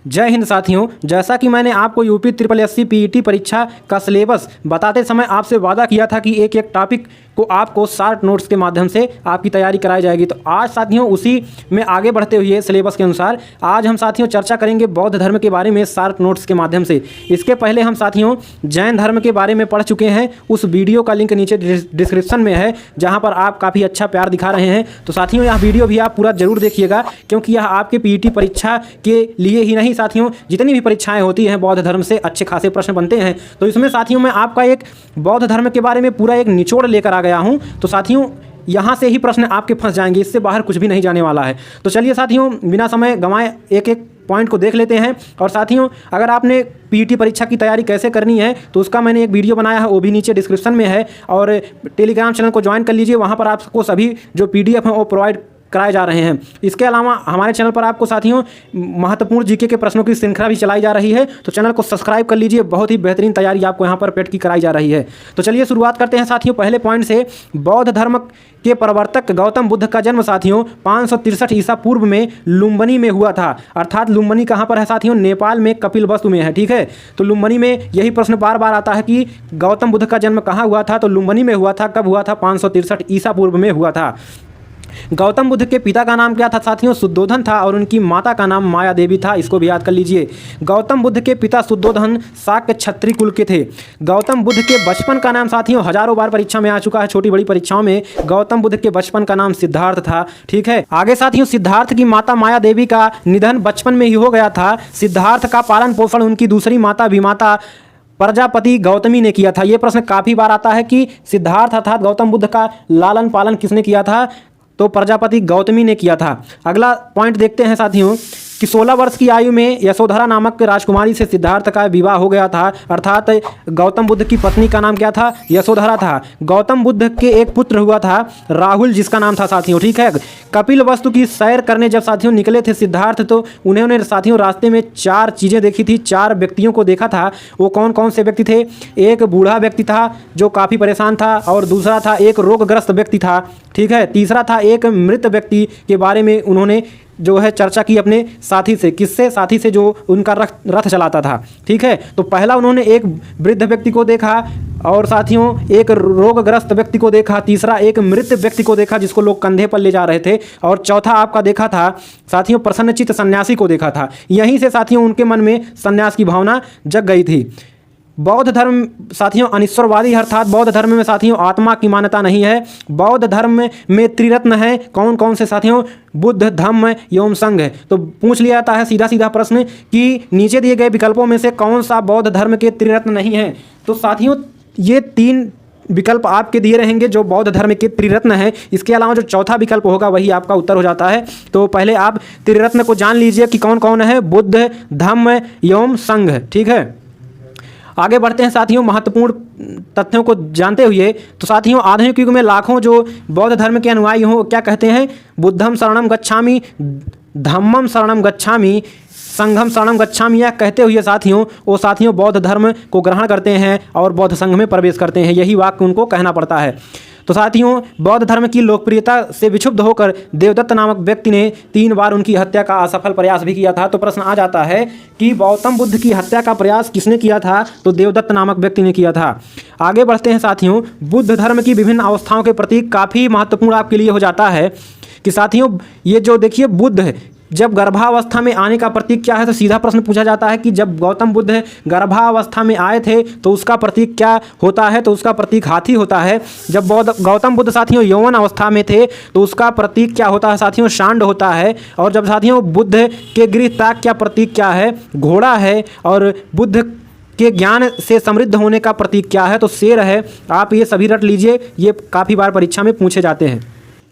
जय हिंद साथियों, जैसा कि मैंने आपको यूपी ट्रिपल एससी पीईटी परीक्षा का सिलेबस बताते समय आपसे वादा किया था कि एक एक टॉपिक को आपको शॉर्ट नोट्स के माध्यम से आपकी तैयारी कराई जाएगी। तो आज साथियों उसी में आगे बढ़ते हुए सिलेबस के अनुसार आज हम साथियों चर्चा करेंगे बौद्ध धर्म के बारे में शॉर्ट नोट्स के माध्यम से। इसके पहले हम साथियों जैन धर्म के बारे में पढ़ चुके हैं, उस वीडियो का लिंक नीचे डिस्क्रिप्शन में है जहाँ पर आप काफ़ी अच्छा प्यार दिखा रहे हैं। तो साथियों यह वीडियो भी आप पूरा जरूर देखिएगा, क्योंकि यह आपके पीईटी परीक्षा के लिए ही नहीं साथियों, जितनी भी परीक्षाएं होती हैं बौद्ध धर्म से अच्छे खासे प्रश्न बनते हैं। तो इसमें साथियों मैं आपका एक बौद्ध धर्म के बारे में पूरा एक निचोड़ लेकर आ गया हूं। तो साथियों यहाँ से ही प्रश्न आपके फंस जाएंगे, इससे बाहर कुछ भी नहीं जाने वाला है। तो चलिए साथियों बिना समय गंवाए एक एक पॉइंट को देख लेते हैं। और साथियों अगर आपने पीईटी परीक्षा की तैयारी कैसे करनी है तो उसका मैंने एक वीडियो बनाया है, वो भी नीचे डिस्क्रिप्शन में है। और टेलीग्राम चैनल को ज्वाइन कर लीजिए, वहाँ पर आपको सभी जो PDF हैं वो प्रोवाइड कराए जा रहे हैं। इसके अलावा हमारे चैनल पर आपको साथियों महत्वपूर्ण जीके के प्रश्नों की श्रृंखला भी चलाई जा रही है, तो चैनल को सब्सक्राइब कर लीजिए। बहुत ही बेहतरीन तैयारी आपको यहाँ पर पेट की कराई जा रही है। तो चलिए शुरुआत करते हैं साथियों पहले पॉइंट से। बौद्ध धर्म के प्रवर्तक गौतम बुद्ध का जन्म साथियों 563 ईसा पूर्व में लुम्बिनी में हुआ था। अर्थात लुम्बिनी कहाँ पर है साथियों? नेपाल में कपिलवस्तु में है। ठीक है, तो लुम्बिनी में यही प्रश्न बार बार आता है कि गौतम बुद्ध का जन्म कहाँ हुआ था? तो लुम्बिनी में हुआ था। कब हुआ था? 563 ईसा पूर्व में हुआ था। गौतम बुद्ध के पिता का नाम क्या था साथियों? शुद्धोधन था। और उनकी माता का नाम माया देवी था, इसको भी याद कर लीजिए। गौतम बुद्ध के पिता शुद्धोधन शाक्य क्षत्रिय कुल के थे। गौतम बुद्ध के बचपन का नाम साथियों हजारों बार परीक्षा में आ चुका है, छोटी बड़ी परीक्षाओं में। गौतम बुद्ध के बचपन का नाम सिद्धार्थ था। ठीक है, आगे साथियों सिद्धार्थ की माता माया देवी का निधन बचपन में ही हो गया था। सिद्धार्थ का पालन पोषण उनकी दूसरी माता विमाता प्रजापति गौतमी ने किया था। यह प्रश्न काफी बार आता है कि सिद्धार्थ अर्थात गौतम बुद्ध का लालन पालन किसने किया था? तो प्रजापति गौतमी ने किया था। अगला पॉइंट देखते हैं साथियों कि 16 वर्ष की आयु में यशोधरा नामक राजकुमारी से सिद्धार्थ का विवाह हो गया था। अर्थात गौतम बुद्ध की पत्नी का नाम क्या था? यशोधरा था। गौतम बुद्ध के एक पुत्र हुआ था राहुल, जिसका नाम था साथियों। ठीक है, कपिलवस्तु की सैर करने जब साथियों निकले थे सिद्धार्थ, तो उन्होंने साथियों रास्ते में 4 चीज़ें देखी थी, 4 व्यक्तियों को देखा था। वो कौन कौन से व्यक्ति थे? एक बूढ़ा व्यक्ति था जो काफ़ी परेशान था, और दूसरा था एक रोगग्रस्त व्यक्ति था। ठीक है, तीसरा था एक मृत व्यक्ति के बारे में उन्होंने जो है चर्चा की अपने साथी से। किससे? साथी से जो उनका रथ चलाता था। ठीक है, तो पहला उन्होंने एक वृद्ध व्यक्ति को देखा, और साथियों एक रोगग्रस्त व्यक्ति को देखा, तीसरा एक मृत व्यक्ति को देखा जिसको लोग कंधे पर ले जा रहे थे, और चौथा आपका देखा था साथियों प्रसन्नचित्त सन्यासी को देखा था। यहीं से साथियों उनके मन में सन्यास की भावना जग गई थी। बौद्ध धर्म साथियों अनिश्वरवादी, अर्थात बौद्ध धर्म में साथियों आत्मा की मान्यता नहीं है। बौद्ध धर्म में त्रिरत्न है। कौन कौन से साथियों? बुद्ध, धम्म एवं संघ है। तो पूछ लिया जाता है सीधा सीधा प्रश्न कि नीचे दिए गए विकल्पों में से कौन सा बौद्ध धर्म के त्रिरत्न नहीं है? तो साथियों ये 3 विकल्प आपके दिए रहेंगे जो बौद्ध धर्म के त्रिरत्न है। इसके अलावा जो चौथा विकल्प होगा वही आपका उत्तर हो जाता है। तो पहले आप त्रिरत्न को जान लीजिए कि कौन कौन है, बुद्ध, धम्म एवं संघ। ठीक है, आगे बढ़ते हैं साथियों महत्वपूर्ण तथ्यों को जानते हुए। तो साथियों आधुनिक युग में लाखों जो बौद्ध धर्म के अनुयायी हों क्या कहते हैं? बुद्धम शरणम गच्छामि, धम्मम शरणम गच्छामि, संघम शरणम गच्छामि, यह कहते हुए साथियों वो साथियों बौद्ध धर्म को ग्रहण करते हैं और बौद्ध संघ में प्रवेश करते हैं। यही वाक्य उनको कहना पड़ता है। तो साथियों बौद्ध धर्म की लोकप्रियता से विक्षुब्ध होकर देवदत्त नामक व्यक्ति ने 3 बार उनकी हत्या का असफल प्रयास भी किया था। तो प्रश्न आ जाता है कि गौतम बुद्ध की हत्या का प्रयास किसने किया था? तो देवदत्त नामक व्यक्ति ने किया था। आगे बढ़ते हैं साथियों, बुद्ध धर्म की विभिन्न अवस्थाओं के प्रतीक काफ़ी महत्वपूर्ण आपके लिए हो जाता है कि साथियों ये जो देखिए बुद्ध जब गर्भावस्था में आने का प्रतीक क्या है? तो सीधा प्रश्न पूछा जाता है कि जब गौतम बुद्ध गर्भावस्था में आए थे तो उसका प्रतीक क्या होता है? तो उसका प्रतीक हाथी होता है। जब गौतम बुद्ध साथियों यौवन अवस्था में थे तो उसका प्रतीक क्या होता है साथियों? सांड होता है। और जब साथियों बुद्ध के गृह त्याग का प्रतीक क्या है? घोड़ा है। और बुद्ध के ज्ञान से समृद्ध होने का प्रतीक क्या है? तो शेर है। आप ये सभी रट लीजिए, ये काफ़ी बार परीक्षा में पूछे जाते हैं।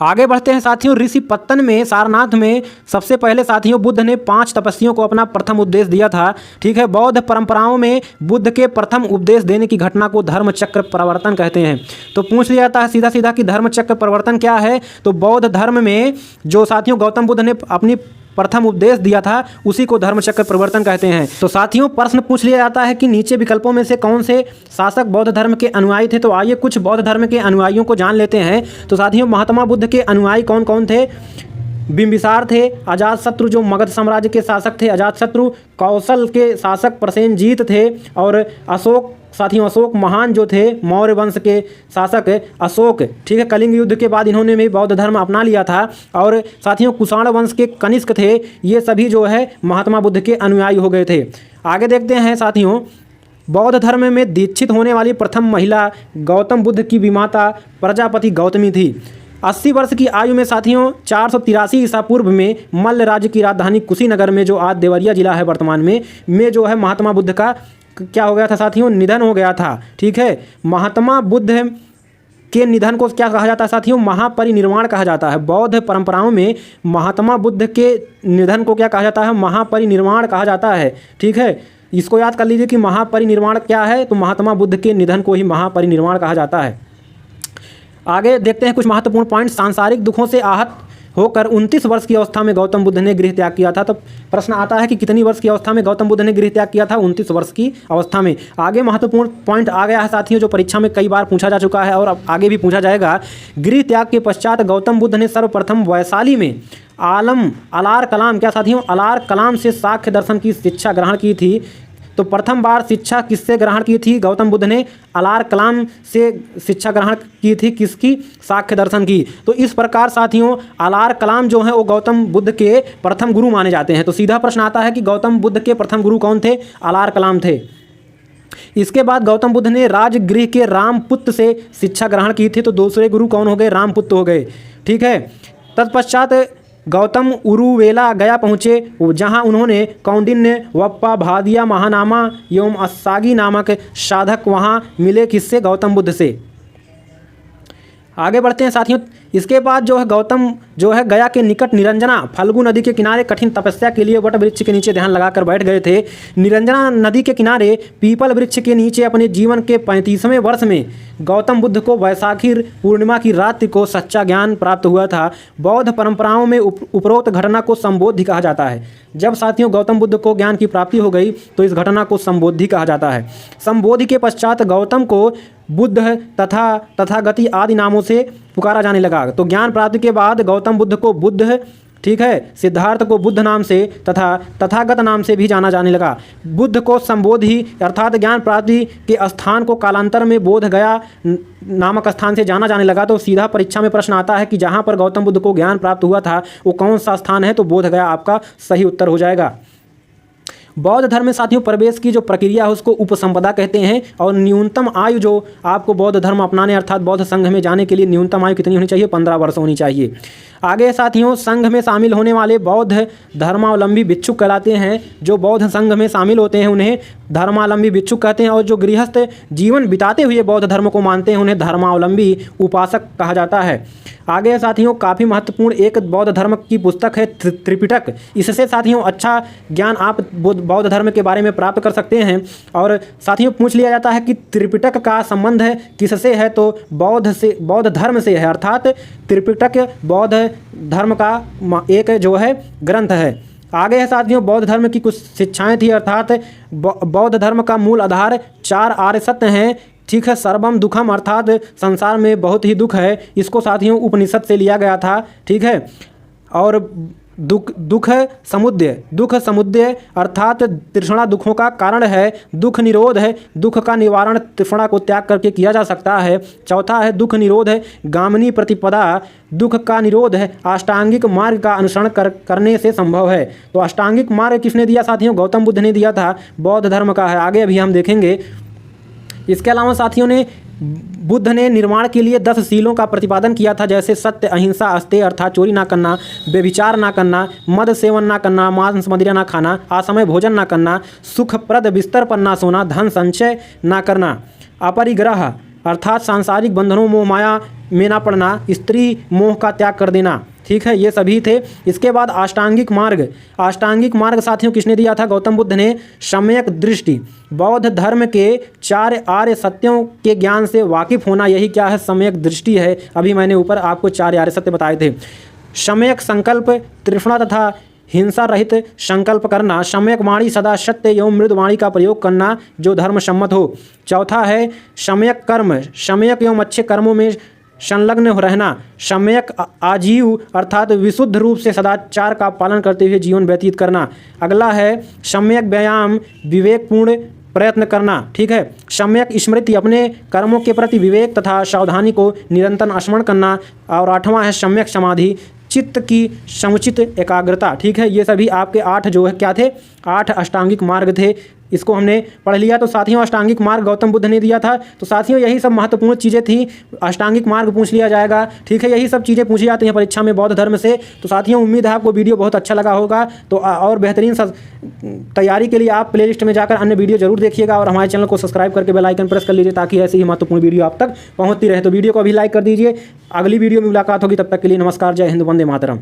आगे बढ़ते हैं साथियों, ऋषि पत्तन में सारनाथ में सबसे पहले साथियों बुद्ध ने 5 तपस्वियों को अपना प्रथम उपदेश दिया था। ठीक है, बौद्ध परंपराओं में बुद्ध के प्रथम उपदेश देने की घटना को धर्म चक्र प्रवर्तन कहते हैं। तो पूछ लिया जाता है सीधा सीधा कि धर्म चक्र प्रवर्तन क्या है? तो बौद्ध धर्म में जो साथियों गौतम बुद्ध ने अपनी प्रथम उपदेश दिया था उसी को धर्मचक्र प्रवर्तन कहते हैं। तो साथियों प्रश्न पूछ लिया जाता है कि नीचे विकल्पों में से कौन से शासक बौद्ध धर्म के अनुयायी थे? तो आइए कुछ बौद्ध धर्म के अनुयायियों को जान लेते हैं। तो साथियों महात्मा बुद्ध के अनुयायी कौन कौन थे? बिंबिसार थे, अजातशत्रु जो मगध साम्राज्य के शासक थे अजातशत्रु, कौशल के शासक प्रसेनजीत थे, और अशोक साथियों अशोक महान जो थे मौर्य वंश के शासक अशोक, ठीक है, कलिंग युद्ध के बाद इन्होंने भी बौद्ध धर्म अपना लिया था। और साथियों कुषाण वंश के कनिष्क थे, ये सभी जो है महात्मा बुद्ध के अनुयायी हो गए थे। आगे देखते हैं साथियों, बौद्ध धर्म में दीक्षित होने वाली प्रथम महिला गौतम बुद्ध की विमाता प्रजापति गौतमी थी। 80 वर्ष की आयु में साथियों 483 ईसा पूर्व में मल्ल राज्य की राजधानी कुशीनगर में, जो आज देवरिया जिला है वर्तमान में जो है महात्मा बुद्ध का क्या हो गया था साथियों, निधन हो गया था। ठीक है, महात्मा बुद्ध के निधन को क्या कहा जाता है साथियों, महापरिनिर्वाण कहा जाता है। बौद्ध परंपराओं में महात्मा बुद्ध के निधन को क्या कहा जाता है, महापरिनिर्वाण कहा जाता है। ठीक है, इसको याद कर लीजिए कि महापरिनिर्वाण क्या है, तो महात्मा बुद्ध के निधन को ही महापरिनिर्वाण कहा जाता है। आगे देखते हैं कुछ महत्वपूर्ण पॉइंट। सांसारिक दुखों से आहत होकर 29 वर्ष की अवस्था में गौतम बुद्ध ने गृह त्याग किया था। तो प्रश्न आता है कि कितनी वर्ष की अवस्था में गौतम बुद्ध ने गृह त्याग किया था, 29 वर्ष की अवस्था में। आगे महत्वपूर्ण पॉइंट आ गया है साथियों, जो परीक्षा में कई बार पूछा जा चुका है और अब आगे भी पूछा जाएगा। गृह त्याग के पश्चात गौतम बुद्ध ने सर्वप्रथम वैशाली में अलार कलाम, क्या साथियों, अलार कलाम से सांख्य दर्शन की शिक्षा ग्रहण की थी। तो प्रथम बार शिक्षा किससे ग्रहण की थी, गौतम बुद्ध ने अलार कलाम से शिक्षा ग्रहण की थी, किसकी, सांख्य दर्शन की। तो इस प्रकार साथियों अलार कलाम जो है वो गौतम बुद्ध के प्रथम गुरु माने जाते हैं। तो सीधा प्रश्न आता है कि गौतम बुद्ध के प्रथम गुरु कौन थे, अलार कलाम थे। इसके बाद गौतम बुद्ध ने राजगृह के रामपुत्र से शिक्षा ग्रहण की थी। तो दूसरे गुरु कौन हो गए, रामपुत्र हो गए। ठीक है, तत्पश्चात गौतम उरुवेला गया पहुँचे, जहां उन्होंने कौंडिन्य, वप्पा, भादिया, महानामा एवं अस्सागी नामक साधक वहां मिले, किससे, गौतम बुद्ध से। आगे बढ़ते हैं साथियों। इसके बाद जो है गौतम जो है गया के निकट निरंजना फल्गु नदी के किनारे कठिन तपस्या के लिए वट वृक्ष के नीचे ध्यान लगाकर बैठ गए थे। निरंजना नदी के किनारे पीपल वृक्ष के नीचे अपने जीवन के 35वें वर्ष में गौतम बुद्ध को वैशाखी पूर्णिमा की रात्रि को सच्चा ज्ञान प्राप्त हुआ था। बौद्ध परंपराओं में उपरोक्त घटना को संबोधि कहा जाता है। जब साथियों गौतम बुद्ध को ज्ञान की प्राप्ति हो गई तो इस घटना को संबोधि कहा जाता है। संबोधि के पश्चात गौतम को बुद्ध तथा तथागति आदि नामों से पुकारा जाने लगा। तो ज्ञान प्राप्ति के बाद गौतम बुद्ध को बुद्ध, ठीक है, सिद्धार्थ को बुद्ध नाम से तथा तथागत नाम से भी जाना जाने लगा। बुद्ध को संबोधि अर्थात ज्ञान प्राप्ति के स्थान को कालांतर में बोध गया नामक स्थान से जाना जाने लगा। तो सीधा परीक्षा में प्रश्न आता है कि जहाँ पर गौतम बुद्ध को ज्ञान प्राप्त हुआ था वो कौन सा स्थान है, तो बोध गया आपका सही उत्तर हो जाएगा। बौद्ध धर्म में साथियों प्रवेश की जो प्रक्रिया है उसको उपसंपदा कहते हैं। और न्यूनतम आयु जो आपको बौद्ध धर्म अपनाने अर्थात बौद्ध संघ में जाने के लिए न्यूनतम आयु कितनी होनी चाहिए, 15 वर्ष होनी चाहिए। आगे साथियों संघ में शामिल होने वाले बौद्ध धर्मावलंबी भिक्षुक कहलाते हैं। जो बौद्ध संघ में शामिल होते हैं उन्हें धर्मावलंबी भिक्षुक कहते हैं। और जो गृहस्थ जीवन बिताते हुए बौद्ध धर्म को मानते हैं उन्हें धर्मावलंबी उपासक कहा जाता है। आगे साथियों काफ़ी महत्वपूर्ण एक बौद्ध धर्म की पुस्तक है त्रिपिटक। इससे साथियों अच्छा ज्ञान आप बौद्ध धर्म के बारे में प्राप्त कर सकते हैं। और साथियों पूछ लिया जाता है कि त्रिपिटक का संबंध है किससे है, तो बौद्ध धर्म से है। अर्थात त्रिपिटक बौद्ध धर्म का एक जो है ग्रंथ है। आगे है साथियों बौद्ध धर्म की कुछ शिक्षाएं थी। अर्थात बौद्ध धर्म का मूल आधार 4 आर्य सत्य हैं। ठीक है, सर्वम दुखम अर्थात संसार में बहुत ही दुख है, इसको साथियों उपनिषद से लिया गया था। ठीक है, और दुख समुदय अर्थात तृष्णा दुखों का कारण है। दुख निरोध है, दुख का निवारण तृष्णा को त्याग करके किया जा सकता है। चौथा है दुख निरोध है गामिनी प्रतिपदा, दुख का निरोध है अष्टांगिक मार्ग का अनुसरण करने से संभव है। तो अष्टांगिक मार्ग किसने दिया साथियों, गौतम बुद्ध ने दिया था, बौद्ध धर्म का है। आगे अभी हम देखेंगे। इसके अलावा साथियों ने बुद्ध ने निर्माण के लिए 10 शीलों का प्रतिपादन किया था, जैसे सत्य, अहिंसा, अस्तेय अर्थात चोरी ना करना, व्यभिचार ना करना, मद सेवन ना करना, मांस मदिरा ना खाना, असमय भोजन ना करना, सुखप्रद बिस्तर पर ना सोना, धन संचय ना करना, अपरिग्रह अर्थात सांसारिक बंधनों मोह माया में ना पड़ना, स्त्री मोह का त्याग कर देना। ठीक है, ये सभी थे। इसके बाद अष्टांगिक मार्ग साथियों किसने दिया था, गौतम बुद्ध ने। सम्यक दृष्टि, बौद्ध धर्म के 4 आर्य सत्यों के ज्ञान से वाकिफ होना, यही क्या है, सम्यक दृष्टि है। अभी मैंने ऊपर आपको 4 आर्य सत्य बताए थे। सम्यक संकल्प, तृष्णा तथा हिंसा रहित संकल्प करना, सम्यक वाणी, सदा सत्य एवं मृद वाणी का प्रयोग करना जो धर्म सम्मत हो। चौथा है सम्यक कर्म, सम्यक एवं अच्छे कर्मों में संलग्न रहना, सम्यक आजीव अर्थात विशुद्ध रूप से सदाचार का पालन करते हुए जीवन व्यतीत करना। अगला है सम्यक व्यायाम, विवेकपूर्ण प्रयत्न करना। ठीक है, सम्यक स्मृति, अपने कर्मों के प्रति विवेक तथा सावधानी को निरंतर स्मरण करना। और 8वां है सम्यक समाधि, चित्त की समुचित एकाग्रता। ठीक है, ये सभी आपके 8 जो है क्या थे, 8 अष्टांगिक मार्ग थे। इसको हमने पढ़ लिया। तो साथियों अष्टांगिक मार्ग गौतम बुद्ध ने दिया था। तो साथियों यही सब महत्वपूर्ण चीज़ें थी। अष्टांगिक मार्ग पूछ लिया जाएगा। ठीक है, यही सब चीज़ें पूछी जाती हैं परीक्षा में बौद्ध धर्म से। तो साथियों उम्मीद है आपको वीडियो बहुत अच्छा लगा होगा। तो और बेहतरीन तैयारी के लिए आप प्लेलिस्ट में जाकर अन्य वीडियो जरूर देखिएगा और हमारे चैनल को सब्सक्राइब करके बेल आइकन प्रेस कर लीजिए ताकि ऐसी ही महत्वपूर्ण वीडियो आप तक पहुँचती रहे। तो वीडियो को अभी लाइक कर दीजिए। अगली वीडियो में मुलाकात होगी, तब तक के लिए नमस्कार, जय हिंद, वंदे मातरम।